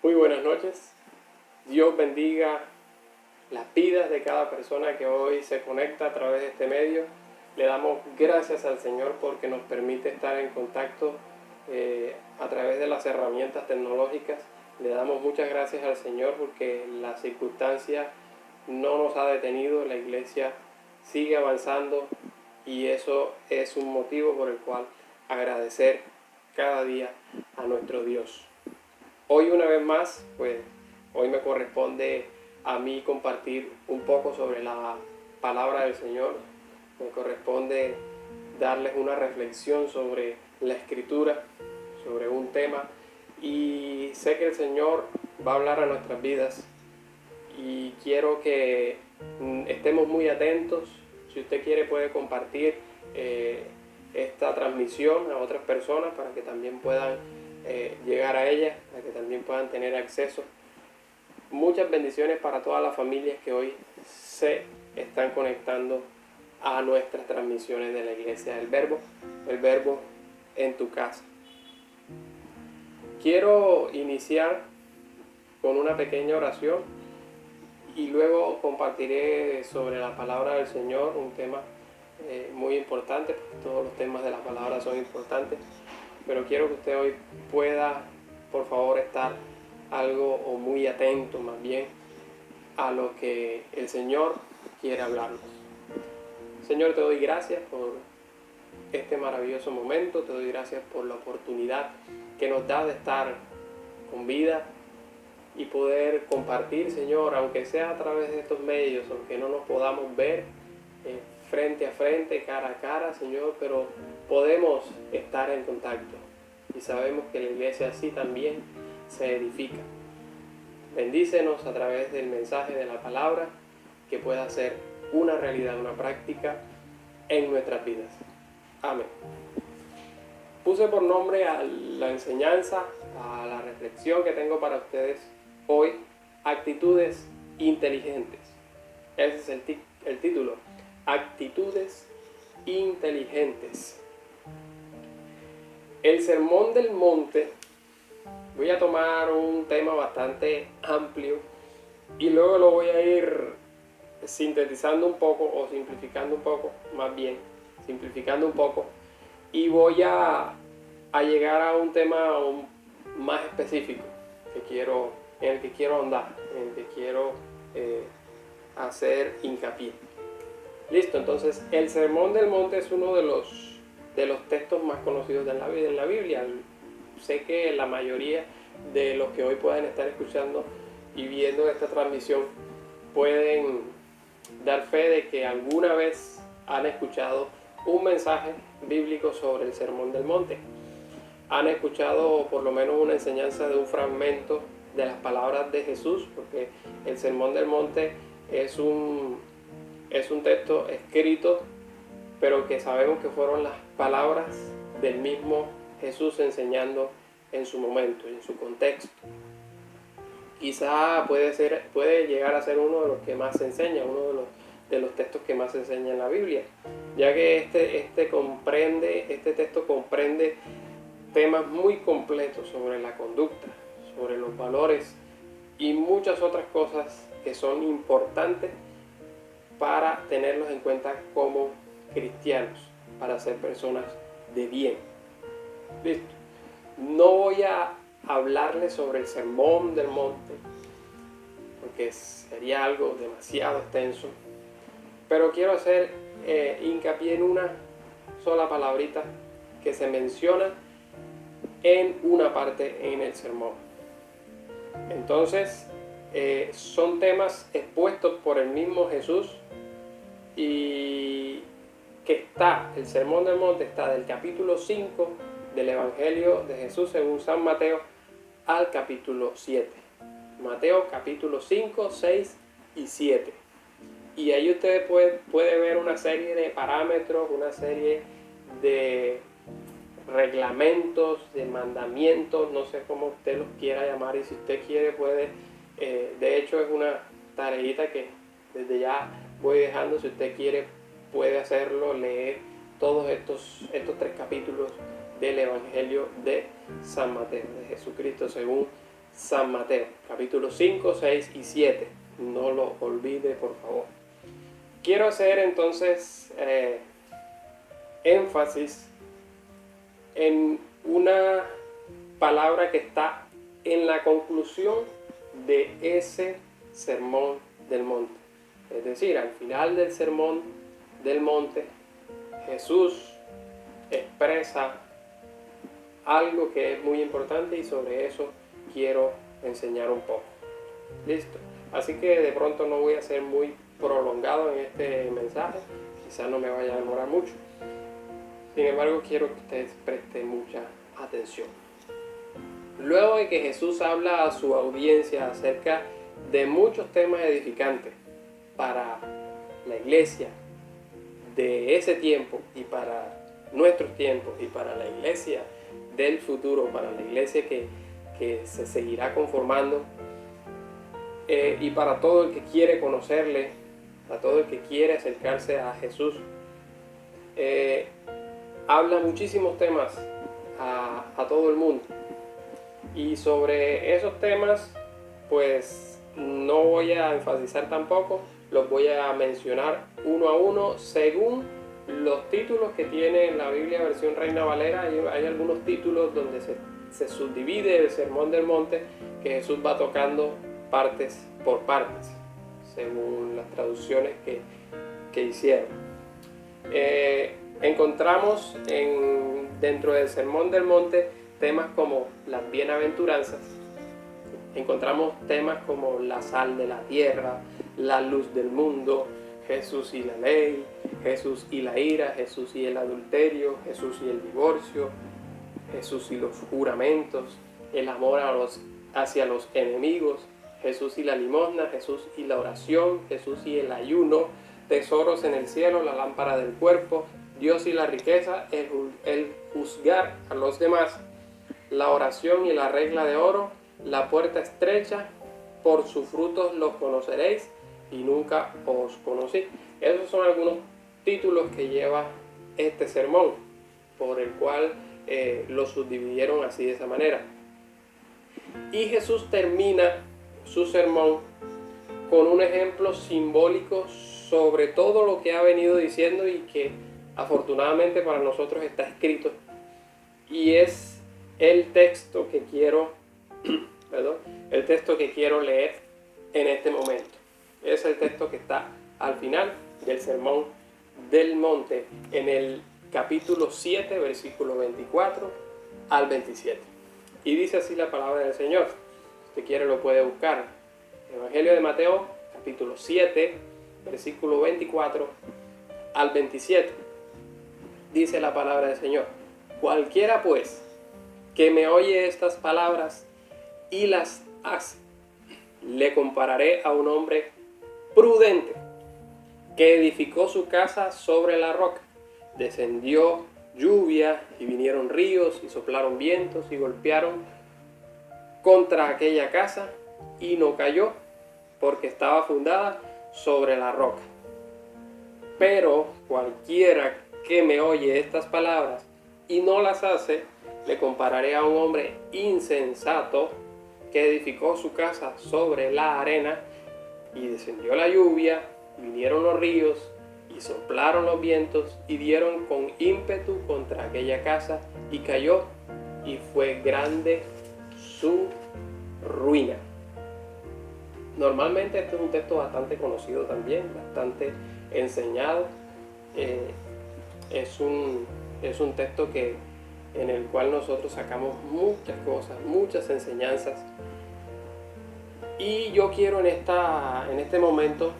Muy buenas noches. Dios bendiga las vidas de cada persona que hoy se conecta a través de este medio. Le damos gracias al Señor porque nos permite estar en contacto a través de las herramientas tecnológicas. Le damos muchas gracias al Señor porque la circunstancia no nos ha detenido. La iglesia sigue avanzando y eso es un motivo por el cual agradecer cada día a nuestro Dios. Hoy una vez más, hoy me corresponde a mí compartir un poco sobre la palabra del Señor. Me corresponde darles una reflexión sobre la Escritura, sobre un tema. Y sé que el Señor va a hablar a nuestras vidas. Y quiero que estemos muy atentos. Si usted quiere puede compartir esta transmisión a otras personas para que también puedan llegar a ellas, para que también puedan tener acceso. Muchas bendiciones para todas las familias que hoy se están conectando a nuestras transmisiones de la Iglesia del Verbo, el Verbo en tu casa. Quiero iniciar con una pequeña oración y luego compartiré sobre la palabra del Señor, un tema muy importante, porque todos los temas de la palabra son importantes, pero quiero que usted hoy pueda, por favor, estar algo o muy atento más bien a lo que el Señor quiere hablarnos. Señor, te doy gracias por este maravilloso momento, te doy gracias por la oportunidad que nos da de estar con vida y poder compartir, Señor, aunque sea a través de estos medios, aunque no nos podamos ver frente a frente, cara a cara, Señor, pero podemos estar en contacto y sabemos que la iglesia así también se edifica. Bendícenos a través del mensaje de la palabra, que pueda ser una realidad, una práctica en nuestras vidas. Amén. Puse por nombre a la enseñanza, a la reflexión que tengo para ustedes hoy, actitudes inteligentes. Ese es el título, actitudes inteligentes. El Sermón del Monte, voy a tomar un tema bastante amplio y luego lo voy a ir sintetizando un poco o simplificando un poco, más bien simplificando un poco, y voy a llegar a un tema más específico en el que quiero ahondar, en el que quiero hacer hincapié. Listo, entonces el Sermón del Monte es uno de los textos más conocidos de la Biblia. Sé que la mayoría de los que hoy puedan estar escuchando y viendo esta transmisión pueden dar fe de que alguna vez han escuchado un mensaje bíblico sobre el Sermón del Monte. Han escuchado por lo menos una enseñanza de un fragmento de las palabras de Jesús, porque el Sermón del Monte es un texto escrito, pero que sabemos que fueron las palabras del mismo Jesús enseñando en su momento, en su contexto. Quizá puede llegar a ser uno de los que más se enseña, uno de los textos que más se enseña en la Biblia, ya que este texto comprende temas muy completos sobre la conducta, sobre los valores y muchas otras cosas que son importantes para tenerlos en cuenta como cristianos, para ser personas de bien. Listo. No voy a hablarles sobre el Sermón del Monte, porque sería algo demasiado extenso, pero quiero hacer hincapié en una sola palabrita que se menciona en una parte en el sermón. Entonces, son temas expuestos por el mismo Jesús, y el Sermón del Monte está del capítulo 5 del Evangelio de Jesús según San Mateo al capítulo 7. Mateo capítulo 5, 6 y 7. Y ahí usted puede ver una serie de parámetros, una serie de reglamentos, de mandamientos, no sé cómo usted los quiera llamar, y si usted quiere puede, de hecho es una tareita que desde ya voy dejando, si usted quiere puede hacerlo, leer todos estos 3 capítulos del Evangelio de San Mateo, de Jesucristo según San Mateo, capítulos 5, 6 y 7. No lo olvide, por favor. Quiero hacer entonces énfasis en una palabra que está en la conclusión de ese sermón del monte. Es decir, al final del sermón del monte, Jesús expresa algo que es muy importante y sobre eso quiero enseñar un poco. Listo. Así que de pronto no voy a ser muy prolongado en este mensaje, quizás no me vaya a demorar mucho. Sin embargo, quiero que ustedes presten mucha atención. Luego de que Jesús habla a su audiencia acerca de muchos temas edificantes para la iglesia de ese tiempo y para nuestros tiempos y para la iglesia del futuro, para la iglesia que se seguirá conformando, y para todo el que quiere conocerle, a todo el que quiere acercarse a Jesús, habla muchísimos temas a todo el mundo. Y sobre esos temas, pues no voy a enfatizar tampoco, los voy a mencionar uno a uno según los títulos que tiene la Biblia versión Reina Valera. Hay algunos títulos donde se subdivide el Sermón del Monte, que Jesús va tocando partes por partes, según las traducciones que hicieron. Encontramos dentro del Sermón del Monte temas como las bienaventuranzas, encontramos temas como la sal de la tierra, la luz del mundo, Jesús y la ley, Jesús y la ira, Jesús y el adulterio, Jesús y el divorcio, Jesús y los juramentos, el amor hacia los enemigos, Jesús y la limosna, Jesús y la oración, Jesús y el ayuno, tesoros en el cielo, la lámpara del cuerpo, Dios y la riqueza, el juzgar a los demás, la oración y la regla de oro, la puerta estrecha, por sus frutos los conoceréis y nunca os conocí. Esos son algunos títulos que lleva este sermón, por el cual lo subdividieron así de esa manera. Y Jesús termina su sermón con un ejemplo simbólico sobre todo lo que ha venido diciendo y que afortunadamente para nosotros está escrito. Y es el texto que quiero leer en este momento. Es el texto que está al final del Sermón del Monte, en el capítulo 7, versículo 24 al 27. Y dice así la palabra del Señor. Si usted quiere lo puede buscar. Evangelio de Mateo, capítulo 7, versículo 24 al 27. Dice la palabra del Señor: cualquiera pues que me oye estas palabras y las hace, le compararé a un hombre prudente que edificó su casa sobre la roca. Descendió lluvia y vinieron ríos y soplaron vientos y golpearon contra aquella casa y no cayó, porque estaba fundada sobre la roca. Pero cualquiera que me oye estas palabras y no las hace, le compararé a un hombre insensato que edificó su casa sobre la arena, y descendió la lluvia, vinieron los ríos y soplaron los vientos y dieron con ímpetu contra aquella casa y cayó, y fue grande su ruina. Normalmente este es un texto bastante conocido también, bastante enseñado. Es un texto en el cual nosotros sacamos muchas cosas, muchas enseñanzas. Y yo quiero en este momento,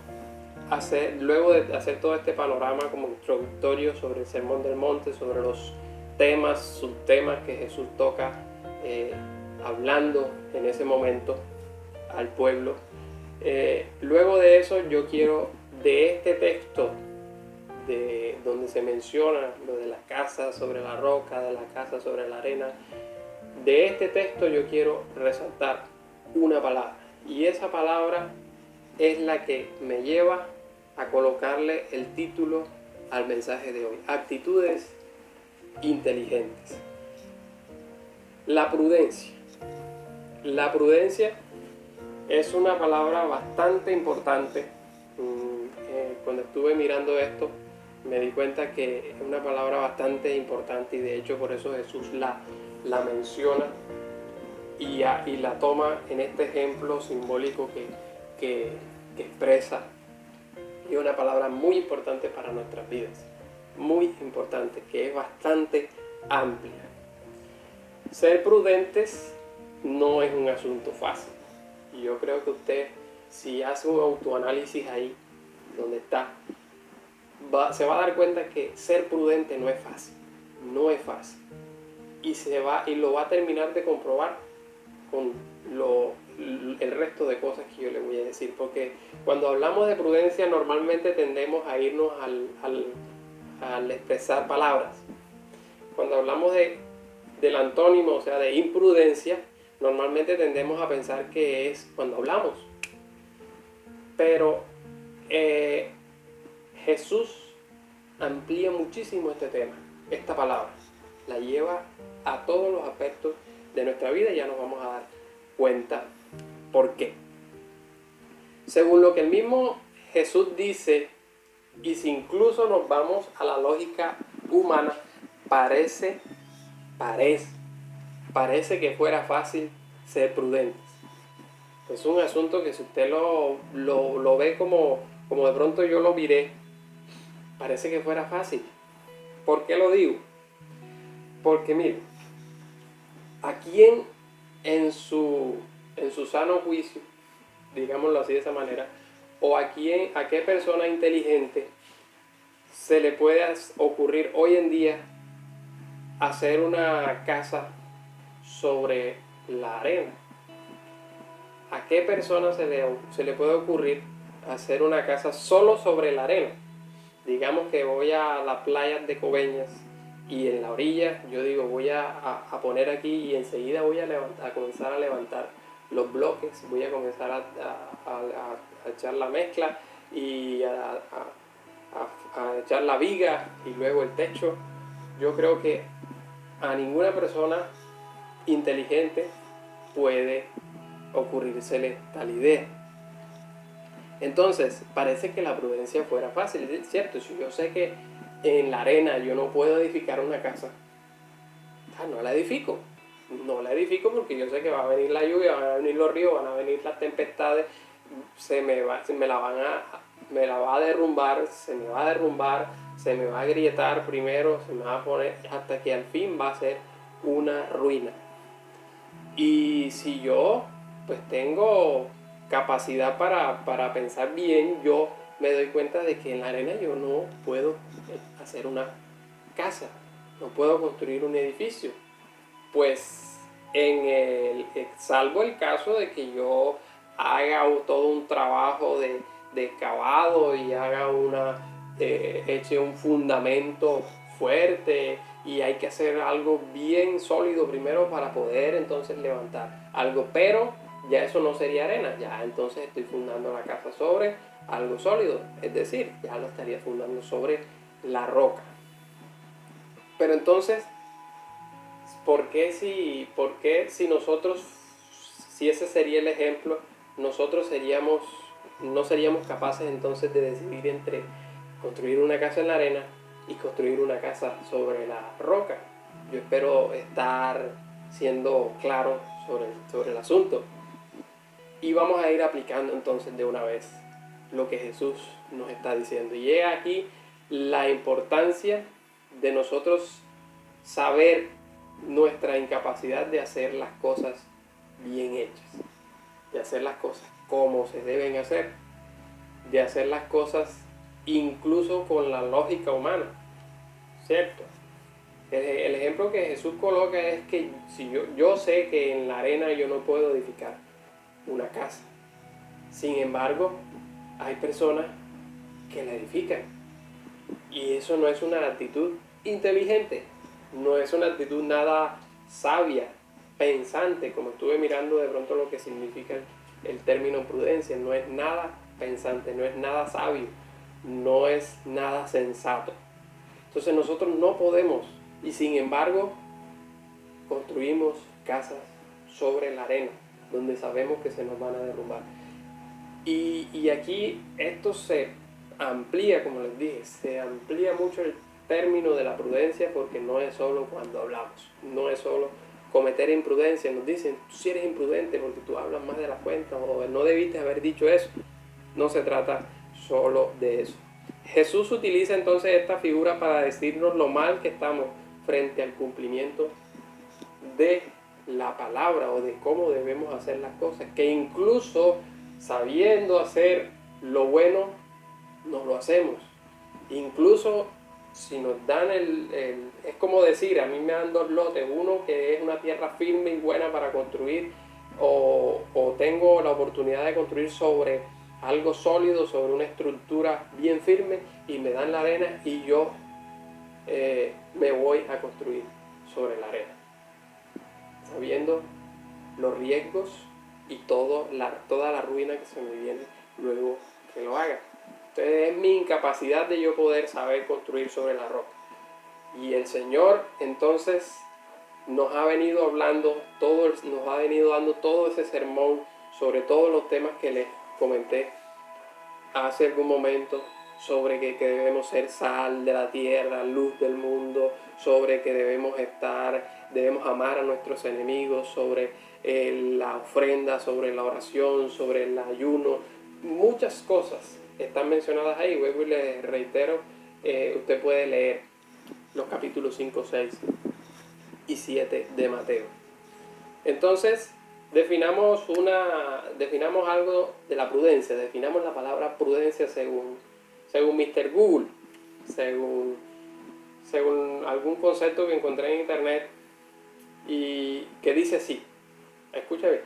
luego de hacer todo este panorama como introductorio sobre el Sermón del Monte, sobre los temas, subtemas que Jesús toca, hablando en ese momento al pueblo. Luego de eso yo quiero, de este texto donde se menciona lo de la casa sobre la roca, de la casa sobre la arena, de este texto yo quiero resaltar una palabra, y esa palabra es la que me lleva a colocarle el título al mensaje de hoy: actitudes inteligentes. La prudencia. La prudencia es una palabra bastante importante. Cuando estuve mirando esto, me di cuenta que es una palabra bastante importante y de hecho por eso Jesús la menciona y la toma en este ejemplo simbólico que expresa. Y es una palabra muy importante para nuestras vidas, muy importante, que es bastante amplia. Ser prudentes no es un asunto fácil. Y yo creo que usted, si hace un autoanálisis ahí, donde está, se va a dar cuenta que ser prudente no es fácil. No es fácil. Y lo va a terminar de comprobar con el resto de cosas que yo le voy a decir. Porque cuando hablamos de prudencia, normalmente tendemos a irnos al expresar palabras. Cuando hablamos del antónimo, o sea, de imprudencia, normalmente tendemos a pensar que es cuando hablamos. Pero Jesús amplía muchísimo este tema, esta palabra. La lleva a todos los aspectos de nuestra vida y ya nos vamos a dar cuenta por qué. Según lo que el mismo Jesús dice, y si incluso nos vamos a la lógica humana, parece que fuera fácil ser prudentes. Es un asunto que si usted lo ve como de pronto yo lo miré, parece que fuera fácil. ¿Por qué lo digo? Porque mire, ¿a quién en su sano juicio, digámoslo así de esa manera, o a qué persona inteligente se le puede ocurrir hoy en día hacer una casa sobre la arena? ¿A qué persona se le puede ocurrir hacer una casa solo sobre la arena? Digamos que voy a las playas de Coveñas y en la orilla yo digo voy a poner aquí y enseguida voy a comenzar a levantar los bloques, voy a comenzar a echar la mezcla y a echar la viga y luego el techo. Yo creo que a ninguna persona inteligente puede ocurrírsele tal idea. Entonces, parece que la prudencia fuera fácil, es cierto. Si yo sé que en la arena yo no puedo edificar una casa, no la edifico. No la edifico porque yo sé que va a venir la lluvia, van a venir los ríos, van a venir las tempestades, me la va a derrumbar, se me va a agrietar primero, se me va a poner hasta que al fin va a ser una ruina. Y si yo pues tengo capacidad para pensar bien, yo me doy cuenta de que en la arena yo no puedo hacer una casa, no puedo construir un edificio. Pues salvo el caso de que yo haga todo un trabajo de cavado y eche un fundamento fuerte y hay que hacer algo bien sólido primero para poder entonces levantar algo, pero ya eso no sería arena, ya entonces estoy fundando la casa sobre algo sólido, es decir, ya lo estaría fundando sobre la roca. Pero entonces, ¿por qué si nosotros, si ese sería el ejemplo, nosotros no seríamos capaces entonces de decidir entre construir una casa en la arena y construir una casa sobre la roca? Yo espero estar siendo claro sobre el asunto. Y vamos a ir aplicando entonces de una vez lo que Jesús nos está diciendo. Y he aquí la importancia de nosotros saber nuestra incapacidad de hacer las cosas bien hechas, de hacer las cosas como se deben hacer, de hacer las cosas incluso con la lógica humana, ¿cierto? El ejemplo que Jesús coloca es que si yo sé que en la arena yo no puedo edificar una casa, sin embargo hay personas que la edifican y eso no es una actitud inteligente, no es una actitud nada sabia, pensante, como estuve mirando de pronto lo que significa el término prudencia. No es nada pensante, no es nada sabio, no es nada sensato. Entonces nosotros no podemos, y sin embargo construimos casas sobre la arena. donde sabemos que se nos van a derrumbar. Y aquí esto se amplía, como les dije, se amplía mucho el término de la prudencia, porque no es solo cuando hablamos, no es solo cometer imprudencia. Nos dicen, tú sí eres imprudente porque tú hablas más de la cuenta, o no debiste haber dicho eso. No se trata solo de eso. Jesús utiliza entonces esta figura para decirnos lo mal que estamos frente al cumplimiento de la palabra, o de cómo debemos hacer las cosas, que incluso sabiendo hacer lo bueno, no lo hacemos. Incluso si nos dan es como decir, a mí me dan dos lotes, uno que es una tierra firme y buena para construir, o tengo la oportunidad de construir sobre algo sólido, sobre una estructura bien firme, y me dan la arena y yo me voy a construir sobre la arena, sabiendo los riesgos y toda la ruina que se me viene luego que lo haga. Entonces es mi incapacidad de yo poder saber construir sobre la roca. Y el Señor entonces nos ha venido hablando, nos ha venido dando todo ese sermón sobre todos los temas que les comenté hace algún momento, sobre que debemos ser sal de la tierra, luz del mundo, sobre que debemos amar a nuestros enemigos, sobre la ofrenda, sobre la oración, sobre el ayuno. Muchas cosas están mencionadas ahí. Vuelvo y les reitero, usted puede leer los capítulos 5, 6 y 7 de Mateo. Entonces, definamos algo de la prudencia. Definamos la palabra prudencia según Mr. Google, según algún concepto que encontré en internet, y que dice así. Escucha bien: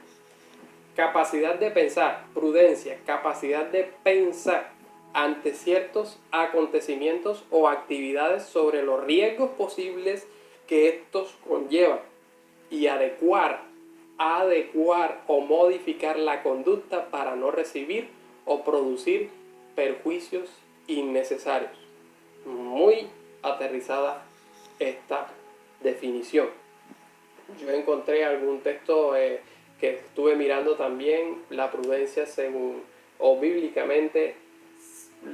capacidad de pensar, prudencia, capacidad de pensar ante ciertos acontecimientos o actividades sobre los riesgos posibles que estos conllevan, y adecuar o modificar la conducta para no recibir o producir perjuicios innecesarios. Muy aterrizada esta definición. Yo encontré algún texto que estuve mirando también. La prudencia bíblicamente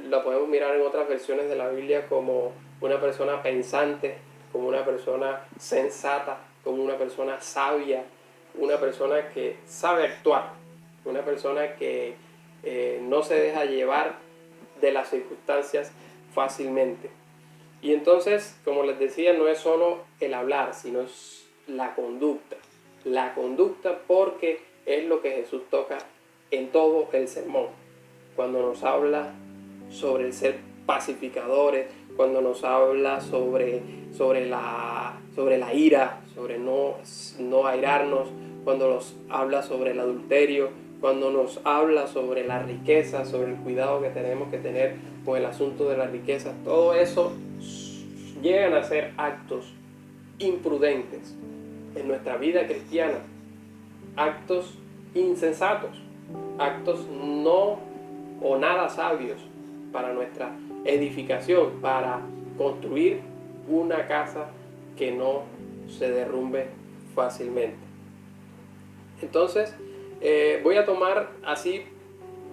la podemos mirar en otras versiones de la Biblia como una persona pensante, como una persona sensata, como una persona sabia, una persona que sabe actuar, una persona que no se deja llevar de las circunstancias fácilmente. Y entonces, como les decía, no es solo el hablar, sino es la conducta. La conducta, porque es lo que Jesús toca en todo el sermón. Cuando nos habla sobre el ser pacificadores, cuando nos habla sobre la ira, sobre no airarnos, cuando nos habla sobre el adulterio, cuando nos habla sobre la riqueza, sobre el cuidado que tenemos que tener con el asunto de la riqueza. Todo eso llegan a ser actos imprudentes en nuestra vida cristiana, actos insensatos, actos no o nada sabios para nuestra edificación, para construir una casa que no se derrumbe fácilmente. Entonces, voy a tomar así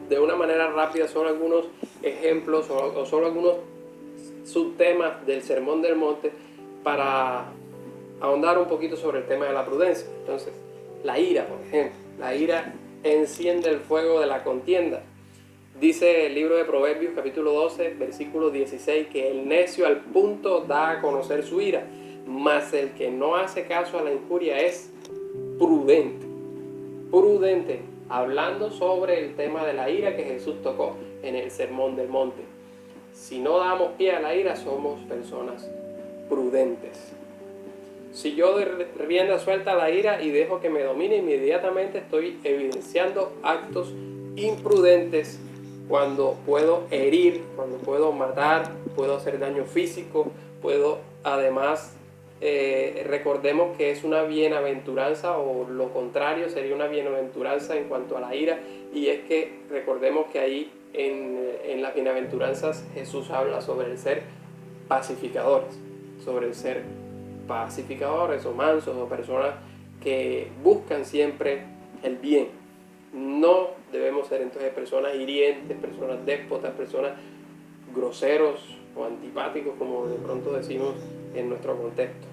de una manera rápida solo algunos ejemplos o solo algunos subtemas del Sermón del Monte para ahondar un poquito sobre el tema de la prudencia. Entonces, la ira, por ejemplo. La ira enciende el fuego de la contienda. Dice el libro de Proverbios capítulo 12, versículo 16, que el necio al punto da a conocer su ira, mas el que no hace caso a la injuria es prudente. Prudente, hablando sobre el tema de la ira que Jesús tocó en el Sermón del Monte. Si no damos pie a la ira, somos personas prudentes. Si yo de rienda suelta a la ira y dejo que me domine, inmediatamente estoy evidenciando actos imprudentes, cuando puedo herir, cuando puedo matar, puedo hacer daño físico, puedo además, recordemos que es una bienaventuranza, o lo contrario sería una bienaventuranza en cuanto a la ira, y es que recordemos que ahí en las bienaventuranzas Jesús habla sobre el ser pacificadores, sobre el ser pacificadores o mansos, o personas que buscan siempre el bien. No debemos ser entonces personas hirientes, personas déspotas, personas groseros o antipáticos, como de pronto decimos en nuestro contexto.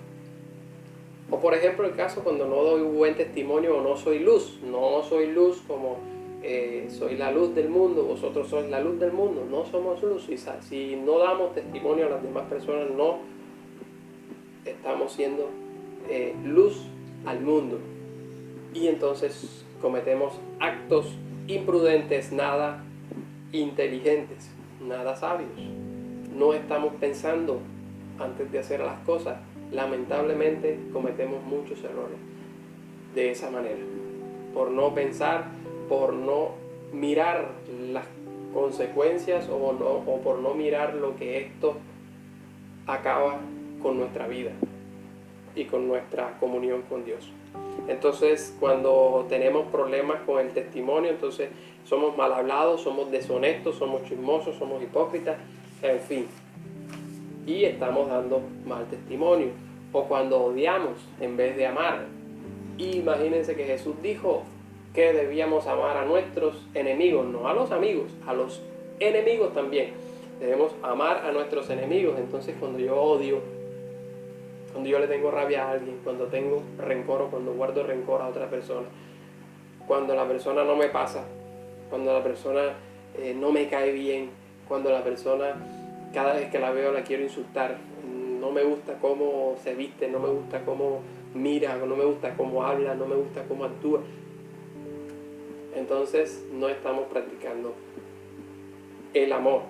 O por ejemplo el caso cuando no doy buen testimonio o no soy luz. No soy luz como soy la luz del mundo, vosotros sois la luz del mundo. No somos luz. Si no damos testimonio a las demás personas, no estamos siendo luz al mundo. Y entonces cometemos actos imprudentes, nada inteligentes, nada sabios. No estamos pensando antes de hacer las cosas. Lamentablemente cometemos muchos errores de esa manera. Por no pensar, por no mirar las consecuencias o por no mirar lo que esto acaba con nuestra vida y con nuestra comunión con Dios. Entonces, cuando tenemos problemas con el testimonio, entonces somos mal hablados, somos deshonestos, somos chismosos, somos hipócritas, en fin. Y estamos dando mal testimonio. O cuando odiamos en vez de amar. Imagínense que Jesús dijo que debíamos amar a nuestros enemigos, no a los amigos, a los enemigos también. Debemos amar a nuestros enemigos. Entonces, cuando yo odio, cuando yo le tengo rabia a alguien, cuando tengo rencor o cuando guardo rencor a otra persona, cuando la persona no me pasa, cuando la persona no me cae bien, cuando la persona cada vez que la veo la quiero insultar, no me gusta cómo se viste, no me gusta cómo mira, no me gusta cómo habla, no me gusta cómo actúa, entonces no estamos practicando el amor.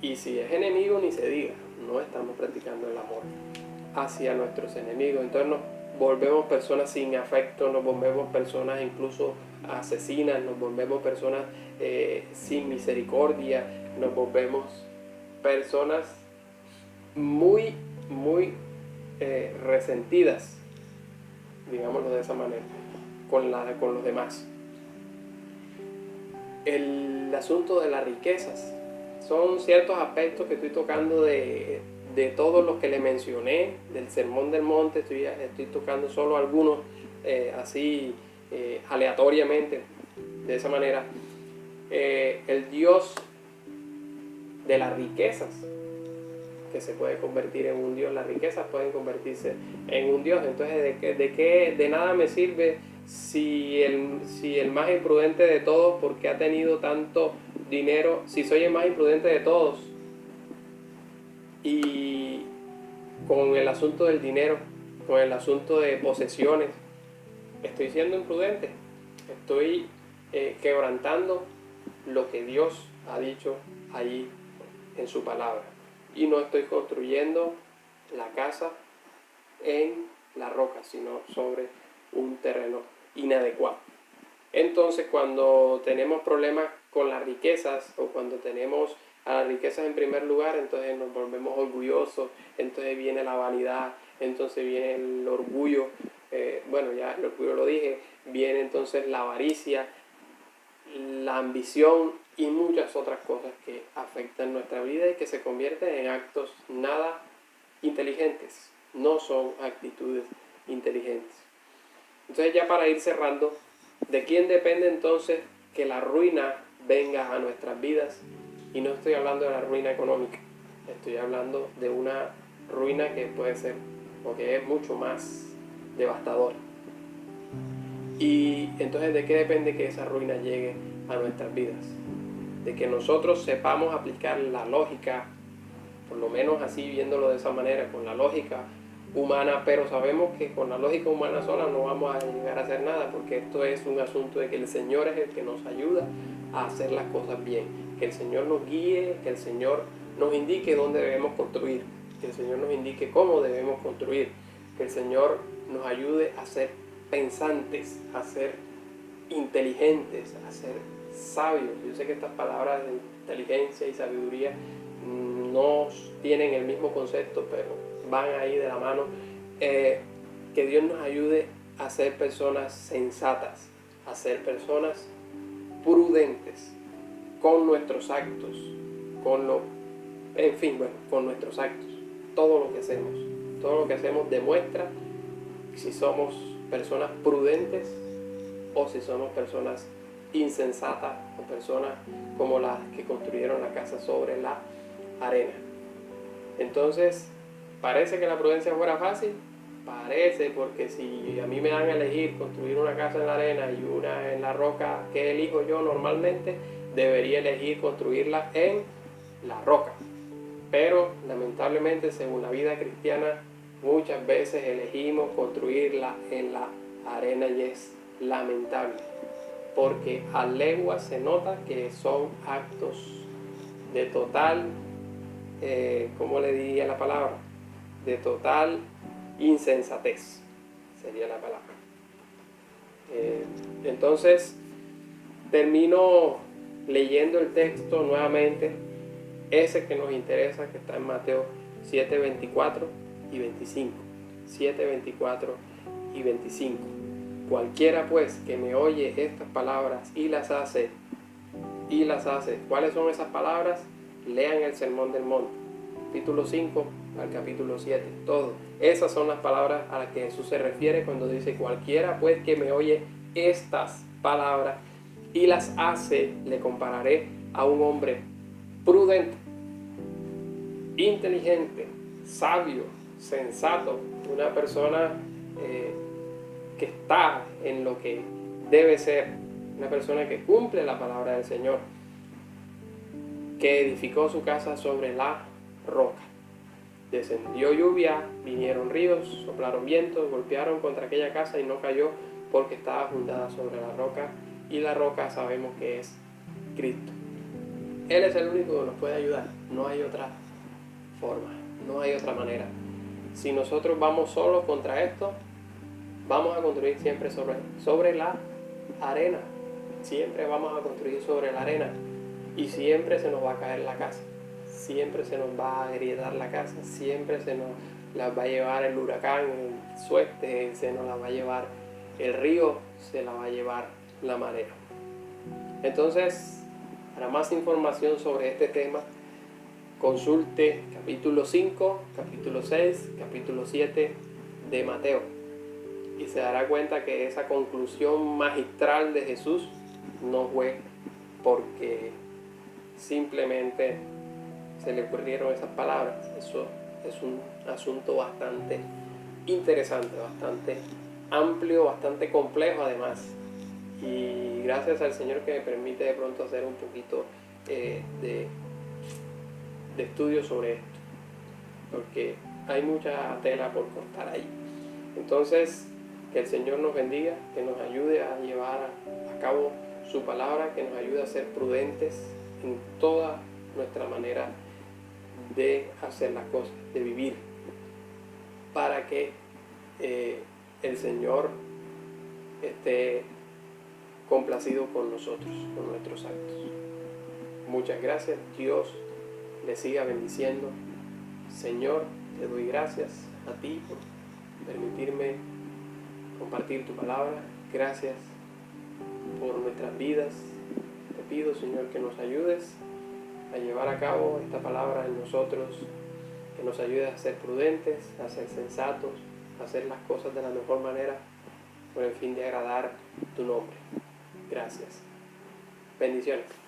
Y si es enemigo, ni se diga, no estamos practicando el amor hacia nuestros enemigos. Entonces nos volvemos personas sin afecto, nos volvemos personas incluso asesinas, nos volvemos personas sin misericordia, nos volvemos personas muy resentidas, digámoslo de esa manera, con los demás. El asunto de las riquezas son ciertos aspectos que estoy tocando de todos los que le mencioné del Sermón del Monte. Estoy tocando solo algunos así aleatoriamente, de esa manera. El Dios de las riquezas, que se puede convertir en un Dios, las riquezas pueden convertirse en un Dios. Entonces, de nada me sirve si el más imprudente de todos, porque ha tenido tanto dinero, si soy el más imprudente de todos y con el asunto del dinero, con el asunto de posesiones, estoy siendo imprudente, estoy quebrantando lo que Dios ha dicho allí en su palabra, y no estoy construyendo la casa en la roca, sino sobre un terreno inadecuado. Entonces, cuando tenemos problemas con las riquezas, o cuando tenemos a las riquezas en primer lugar, entonces nos volvemos orgullosos, entonces viene la vanidad, entonces viene el orgullo, ya el orgullo lo dije, viene entonces la avaricia, la ambición y muchas otras cosas que afectan nuestra vida y que se convierten en actos nada inteligentes, no son actitudes inteligentes. Entonces, ya para ir cerrando, ¿de quién depende entonces que la ruina venga a nuestras vidas? Y no estoy hablando de la ruina económica, estoy hablando de una ruina que puede ser, o que es mucho más devastadora. Y entonces, ¿de qué depende que esa ruina llegue a nuestras vidas? De que nosotros sepamos aplicar la lógica, por lo menos así viéndolo de esa manera, con la lógica humana, pero sabemos que con la lógica humana sola no vamos a llegar a hacer nada, porque esto es un asunto de que el Señor es el que nos ayuda a hacer las cosas bien, que el Señor nos guíe, que el Señor nos indique dónde debemos construir, que el Señor nos indique cómo debemos construir, que el Señor nos ayude a ser pensantes, a ser inteligentes, a ser sabios. Yo sé que estas palabras de inteligencia y sabiduría no tienen el mismo concepto, pero van ahí de la mano. Que Dios nos ayude a ser personas sensatas, a ser personas prudentes con nuestros actos, con nuestros actos. Todo lo que hacemos demuestra si somos personas prudentes o si somos personas insensatas o personas como las que construyeron la casa sobre la arena. Entonces, ¿parece que la prudencia fuera fácil? Parece, porque si a mí me dan a elegir construir una casa en la arena y una en la roca, ¿qué elijo yo normalmente? Debería elegir construirla en la roca. Pero lamentablemente, según la vida cristiana, muchas veces elegimos construirla en la arena y es lamentable, porque a legua se nota que son actos de total, ¿cómo le diría la palabra? De total insensatez, sería la palabra. Entonces, termino leyendo el texto nuevamente, ese que nos interesa, que está en Mateo 7, 24 y 25. 7, 24 y 25. Cualquiera pues que me oye estas palabras y las hace, ¿cuáles son esas palabras? Lean el Sermón del Monte, capítulo 5 al capítulo 7, todo. Esas son las palabras a las que Jesús se refiere cuando dice, cualquiera pues que me oye estas palabras y las hace, le compararé a un hombre prudente, inteligente, sabio, sensato, una persona que está en lo que debe ser, una persona que cumple la palabra del Señor, que edificó su casa sobre la roca. Descendió lluvia, vinieron ríos, soplaron vientos, golpearon contra aquella casa y no cayó porque estaba fundada sobre la roca, y la roca sabemos que es Cristo. Él es el único que nos puede ayudar, no hay otra forma, no hay otra manera. Si nosotros vamos solos contra esto, vamos a construir siempre sobre la arena, siempre vamos a construir sobre la arena y siempre se nos va a caer la casa. Siempre se nos va a agrietar la casa, siempre se nos la va a llevar el huracán, el suerte, se nos la va a llevar el río, se la va a llevar la marea. Entonces, para más información sobre este tema, consulte capítulo 5, capítulo 6, capítulo 7 de Mateo y se dará cuenta que esa conclusión magistral de Jesús no fue porque simplemente se le ocurrieron esas palabras. Eso es un asunto bastante interesante, bastante amplio, bastante complejo además. Y gracias al Señor que me permite de pronto hacer un poquito de estudio sobre esto, porque hay mucha tela por cortar ahí. Entonces, que el Señor nos bendiga, que nos ayude a llevar a cabo su palabra, que nos ayude a ser prudentes en toda nuestra manera de hacer las cosas, de vivir, para que el Señor esté complacido con nosotros, con nuestros actos. Muchas gracias, Dios le siga bendiciendo. Señor, te doy gracias a ti por permitirme compartir tu palabra. Gracias por nuestras vidas. Te pido, Señor, que nos ayudes a llevar a cabo esta palabra en nosotros, que nos ayudes a ser prudentes, a ser sensatos, a hacer las cosas de la mejor manera, con el fin de agradar tu nombre. Gracias. Bendiciones.